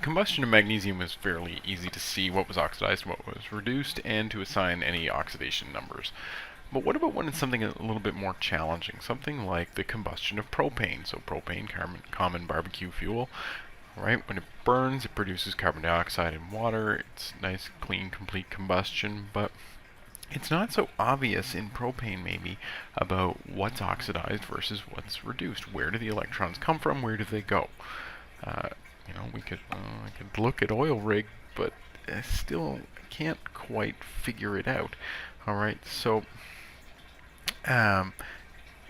combustion of magnesium was fairly easy to see what was oxidized and what was reduced, and to assign any oxidation numbers. But what about when it's something a little bit more challenging? Something like the combustion of propane. So propane, common barbecue fuel. Right? When it burns, it produces carbon dioxide and water. It's nice, clean, complete combustion, but it's not so obvious in propane maybe about what's oxidized versus what's reduced. Where do the electrons come from? Where do they go? I could look at oil rig, but I still can't quite figure it out. All right, so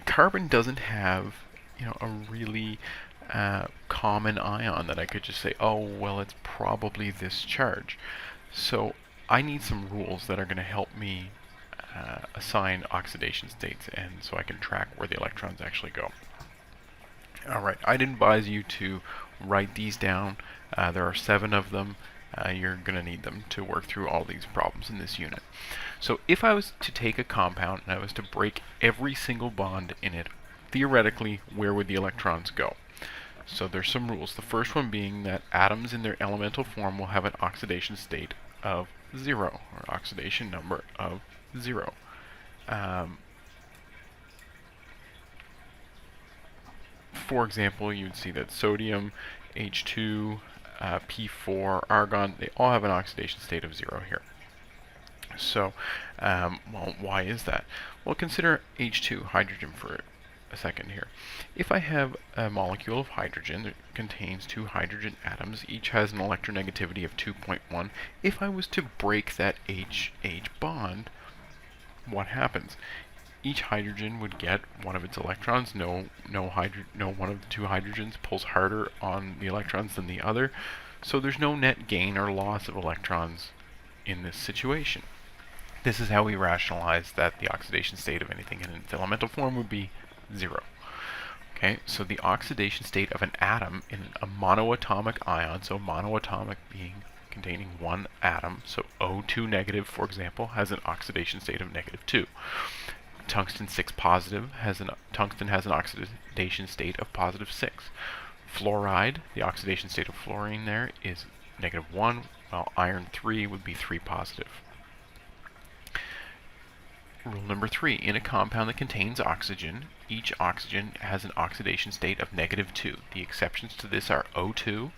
carbon doesn't have, a really common ion that I could just say, oh, well, it's probably this charge. So I need some rules that are going to help me assign oxidation states, and so I can track where the electrons actually go. Alright, I'd advise you to write these down. There are 7 of them. You're going to need them to work through all these problems in this unit. So if I was to take a compound and I was to break every single bond in it, theoretically, where would the electrons go? So there's some rules. The first one being that atoms in their elemental form will have an oxidation state of 0, or oxidation number of 0. For example, you'd see that sodium, H2, P4, argon, they all have an oxidation state of 0 here. So, well, why is that? Well, consider H2, hydrogen, for a second here. If I have a molecule of hydrogen that contains 2 hydrogen atoms, each has an electronegativity of 2.1, if I was to break that H-H bond, what happens? Each hydrogen would get one of its electrons. No one of the 2 hydrogens pulls harder on the electrons than the other, so there's no net gain or loss of electrons in this situation. This is how we rationalize that the oxidation state of anything in its elemental form would be 0. Okay, so the oxidation state of an atom in a monoatomic ion, so monoatomic being containing 1 atom, so O2 negative, for example, has an oxidation state of -2. Tungsten 6 positive tungsten has an oxidation state of +6. Fluoride, the oxidation state of fluorine there is -1, while iron 3 would be 3 positive. Rule number 3, in a compound that contains oxygen, each oxygen has an oxidation state of -2. The exceptions to this are O2,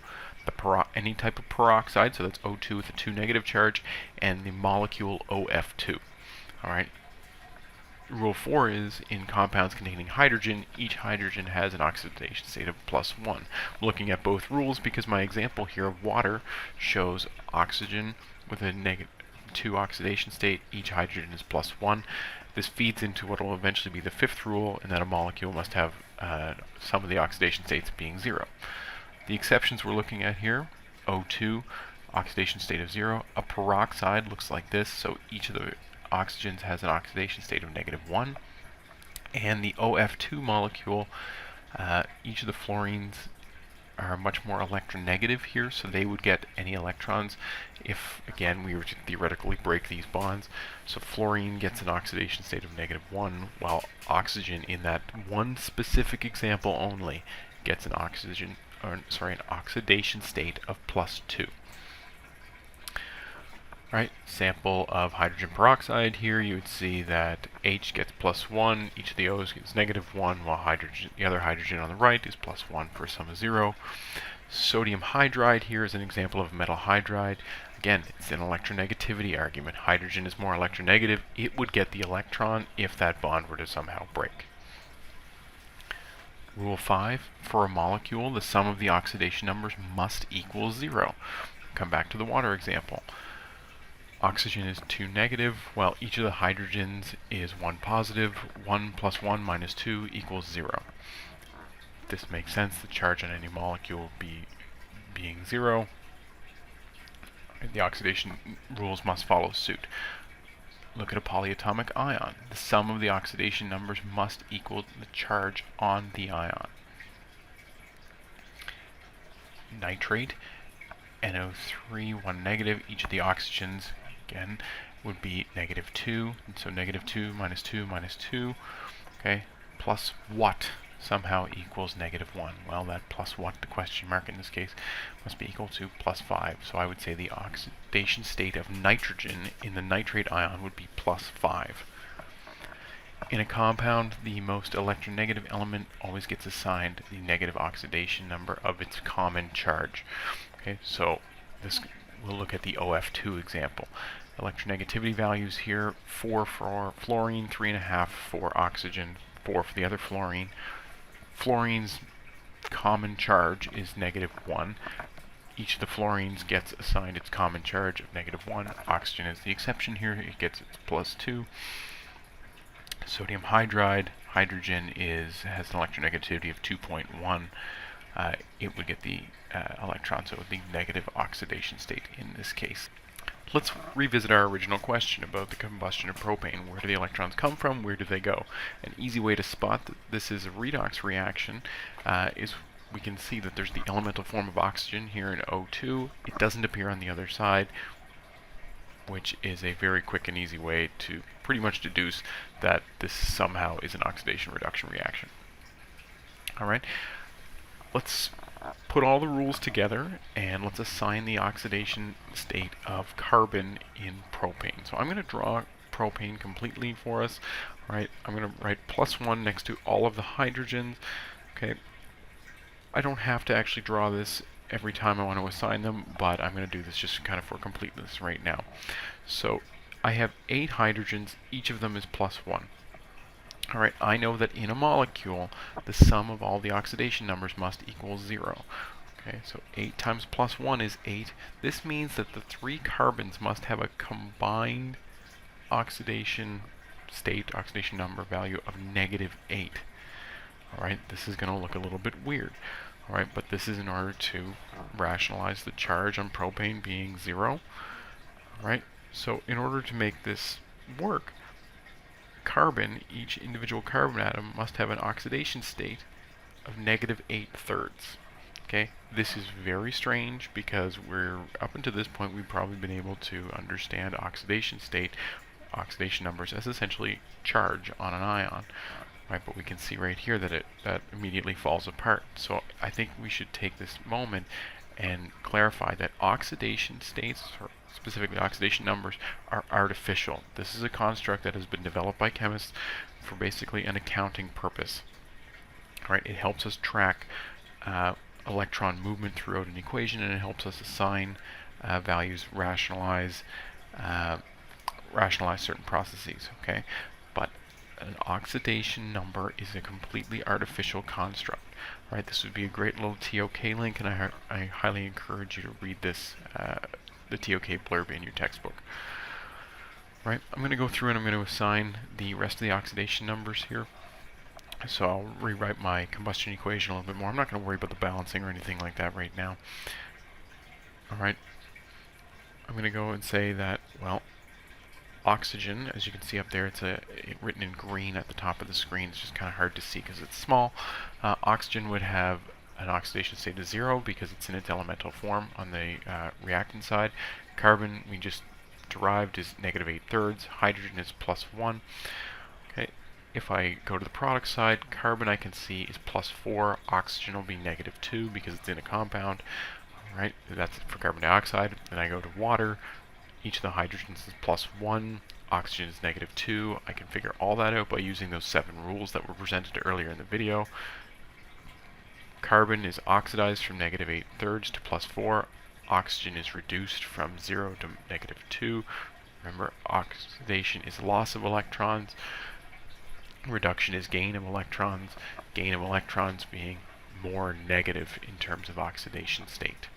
any type of peroxide, so that's O2 with a 2 negative charge, and the molecule OF2. Alright. Rule 4 is, in compounds containing hydrogen, each hydrogen has an oxidation state of +1. I'm looking at both rules because my example here of water shows oxygen with a -2 oxidation state. Each hydrogen is +1. This feeds into what will eventually be the 5th rule, and that a molecule must have some of the oxidation states being 0. The exceptions we're looking at here, O2, oxidation state of 0. A peroxide looks like this, so each of the oxygens has an oxidation state of -1. And the OF2 molecule, each of the fluorines are much more electronegative here, so they would get any electrons if, again, we were to theoretically break these bonds. So fluorine gets an oxidation state of -1, while oxygen, in that one specific example only, gets an oxidation state of +2. Right, sample of hydrogen peroxide here, you would see that H gets +1, each of the O's gets -1, while the other hydrogen on the right is +1 for a sum of 0. Sodium hydride here is an example of metal hydride. Again, it's an electronegativity argument. Hydrogen is more electronegative. It would get the electron if that bond were to somehow break. Rule 5, for a molecule, the sum of the oxidation numbers must equal 0. Come back to the water example. Oxygen is 2 negative, while each of the hydrogens is 1 positive. 1 + 1 - 2 = 0. This makes sense. The charge on any molecule being 0. The oxidation rules must follow suit. Look at a polyatomic ion. The sum of the oxidation numbers must equal the charge on the ion. Nitrate, NO3, 1 negative. Each of the oxygens, again, would be -2. And so -2 - 2 - 2. Okay, plus what? somehow equals -1. Well, that plus what, the question mark in this case, must be equal to +5. So I would say the oxidation state of nitrogen in the nitrate ion would be +5. In a compound, the most electronegative element always gets assigned the negative oxidation number of its common charge. Okay, so we'll look at the OF2 example. Electronegativity values here: 4 for fluorine, 3.5 for oxygen, 4 for the other fluorine. Fluorine's common charge is -1. Each of the fluorines gets assigned its common charge of -1. Oxygen is the exception here; it gets its +2. Sodium hydride, hydrogen has an electronegativity of 2.1. It would get the electron, so the negative oxidation state in this case. Let's revisit our original question about the combustion of propane. Where do the electrons come from? Where do they go? An easy way to spot that this is a redox reaction is we can see that there's the elemental form of oxygen here in O2. It doesn't appear on the other side, which is a very quick and easy way to pretty much deduce that this somehow is an oxidation reduction reaction. Alright, let's put all the rules together and let's assign the oxidation state of carbon in propane. So I'm going to draw propane completely for us. Alright, I'm going to write +1 next to all of the hydrogens. Okay, I don't have to actually draw this every time I want to assign them, but I'm going to do this just kind of for completeness right now. So I have 8 hydrogens, each of them is +1. Alright, I know that in a molecule, the sum of all the oxidation numbers must equal 0. Okay, so 8 times +1 is 8. This means that the 3 carbons must have a combined oxidation state, oxidation number value of -8. Alright, this is going to look a little bit weird. Alright, but this is in order to rationalize the charge on propane being 0. Alright, so in order to make this work, each individual carbon atom must have an oxidation state of -8/3. Okay, this is very strange because up until this point we've probably been able to understand oxidation numbers as essentially charge on an ion. Right, but we can see right here that that immediately falls apart. So I think we should take this moment and clarify that oxidation states, or specifically oxidation numbers, are artificial. This is a construct that has been developed by chemists for basically an accounting purpose. Right, it helps us track electron movement throughout an equation, and it helps us assign values, rationalize certain processes. Okay, but an oxidation number is a completely artificial construct. Right, this would be a great little TOK link, and I highly encourage you to read this, the TOK blurb in your textbook. Right, I'm going to go through and I'm going to assign the rest of the oxidation numbers here. So I'll rewrite my combustion equation a little bit more. I'm not going to worry about the balancing or anything like that right now. Alright, I'm going to go and say that, well, oxygen, as you can see up there, it's written in green at the top of the screen. It's just kind of hard to see because it's small. Oxygen would have an oxidation state of 0 because it's in its elemental form on the reactant side. Carbon, we just derived, is -8/3. Hydrogen is +1. Okay. If I go to the product side, carbon I can see is +4. Oxygen will be -2 because it's in a compound. Right, that's for carbon dioxide. Then I go to water. Each of the hydrogens is +1. Oxygen is -2. I can figure all that out by using those 7 rules that were presented earlier in the video. Carbon is oxidized from -8/3 to +4. Oxygen is reduced from 0 to -2. Remember, oxidation is loss of electrons. Reduction is gain of electrons. Gain of electrons being more negative in terms of oxidation state.